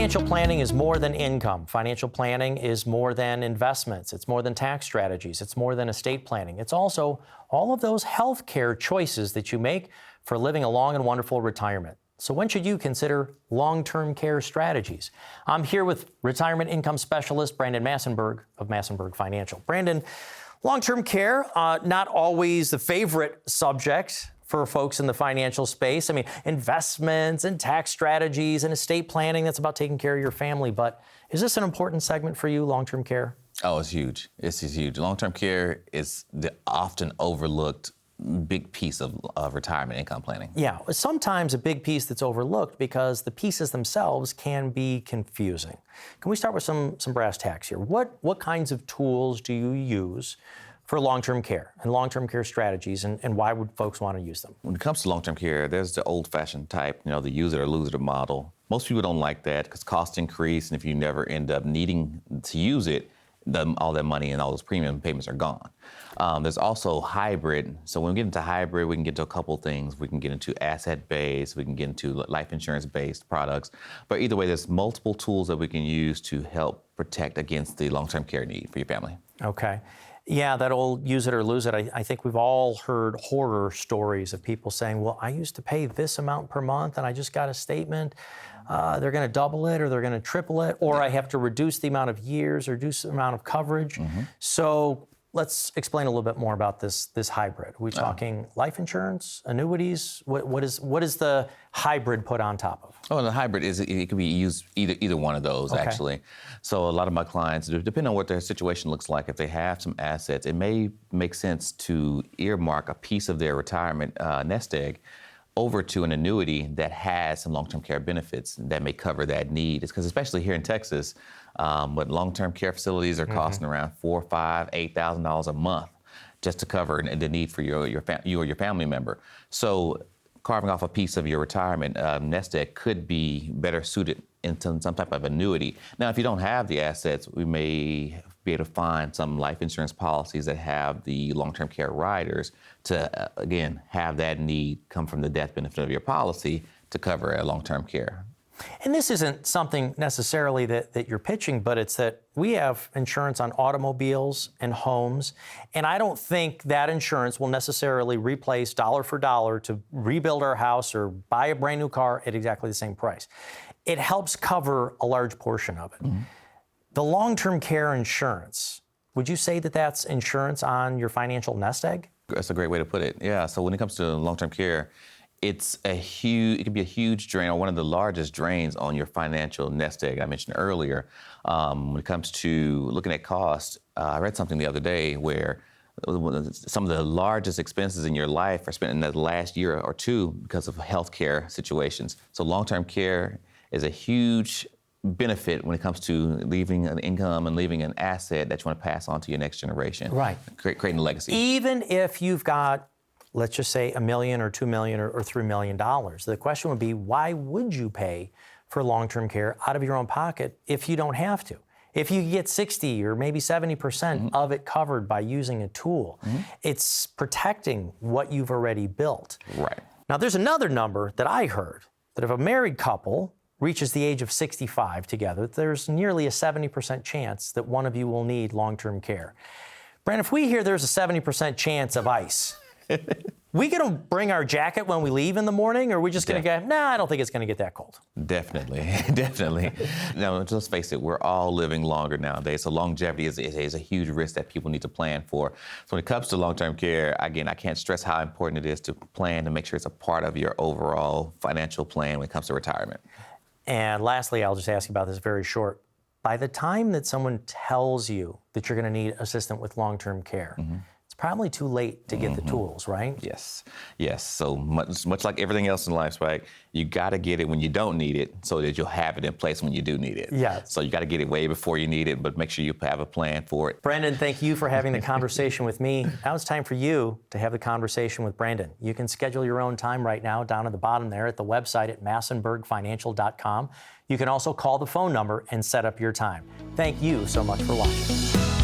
Financial planning is more than income. Financial planning is more than investments. It's more than tax strategies. It's more than estate planning. It's also all of those healthcare choices that you make for living a long and wonderful retirement. So when should you consider long-term care strategies? I'm here with retirement income specialist Brandon Massenberg of Massenberg Financial. Brandon, long-term care, not always the favorite subject for folks in the financial space. I mean, investments and tax strategies and estate planning, that's about taking care of your family. But is this an important segment for you, long-term care? Oh, it's huge. It's huge. Long-term care is the often overlooked big piece of retirement income planning. Yeah, sometimes a big piece that's overlooked because the pieces themselves can be confusing. Can we start with some brass tacks here? What kinds of tools do you use for long-term care and long-term care strategies, and why would folks want to use them? When it comes to long-term care, there's the old-fashioned type, the use it or lose it model. Most people don't like that because costs increase, and if you never end up needing to use it, all that money and all those premium payments are gone. There's also hybrid. So when we get into hybrid, we can get into a couple things. We can get into asset-based, we can get into life insurance-based products. But either way, there's multiple tools that we can use to help protect against the long-term care need for your family. Okay. Yeah, that old use it or lose it. I think we've all heard horror stories of people saying, well, I used to pay this amount per month and I just got a statement. They're going to double it or they're going to triple it, or I have to reduce the amount of years or reduce the amount of coverage. Mm-hmm. So let's explain a little bit more about this hybrid. Are we talking life insurance, annuities? What is the hybrid put on top of? Oh, the hybrid it could be used either one of those, okay. Actually. So a lot of my clients, depending on what their situation looks like, if they have some assets, it may make sense to earmark a piece of their retirement nest egg over to an annuity that has some long-term care benefits that may cover that need. It's because especially here in Texas, but long-term care facilities are costing around $4,000, $5,000, $8,000 a month just to cover the need for you or your family member. So carving off a piece of your retirement nest egg could be better suited into some type of annuity. Now, if you don't have the assets, we may be able to find some life insurance policies that have the long-term care riders to, again, have that need come from the death benefit of your policy to cover a long-term care. And this isn't something necessarily that you're pitching, but it's that we have insurance on automobiles and homes, and I don't think that insurance will necessarily replace dollar for dollar to rebuild our house or buy a brand new car at exactly the same price. It helps cover a large portion of it. Mm-hmm. The long-term care insurance, would you say that that's insurance on your financial nest egg? That's a great way to put it. Yeah, so when it comes to long-term care, it can be a huge drain, or one of the largest drains on your financial nest egg I mentioned earlier. When it comes to looking at cost, I read something the other day where some of the largest expenses in your life are spent in the last year or two because of healthcare situations. So long-term care is a huge benefit when it comes to leaving an income and leaving an asset that you want to pass on to your next generation. Right. Creating a legacy. Even if you've got, let's just say, $1 million or $2 million or $3 million, the question would be, why would you pay for long-term care out of your own pocket if you don't have to? If you get 60 or maybe 70% of it covered by using a tool, it's protecting what you've already built. Right. Now, there's another number that I heard, that if a married couple reaches the age of 65 together, there's nearly a 70% chance that one of you will need long-term care. Brandon, if we hear there's a 70% chance of ice, we gonna bring our jacket when we leave in the morning, or are we just gonna go, nah, I don't think it's gonna get that cold? Definitely, definitely. Now, let's face it, we're all living longer nowadays, so longevity is a huge risk that people need to plan for. So when it comes to long-term care, again, I can't stress how important it is to plan to make sure it's a part of your overall financial plan when it comes to retirement. And lastly, I'll just ask you about this very short. By the time that someone tells you that you're going to need assistance with long-term care, it's probably too late to get the tools, right? Yes. So much like everything else in life, Spike, you got to get it when you don't need it so that you'll have it in place when you do need it. Yes. So you got to get it way before you need it, but make sure you have a plan for it. Brandon, thank you for having the conversation with me. Now it's time for you to have the conversation with Brandon. You can schedule your own time right now down at the bottom there at the website at massenbergfinancial.com. You can also call the phone number and set up your time. Thank you so much for watching.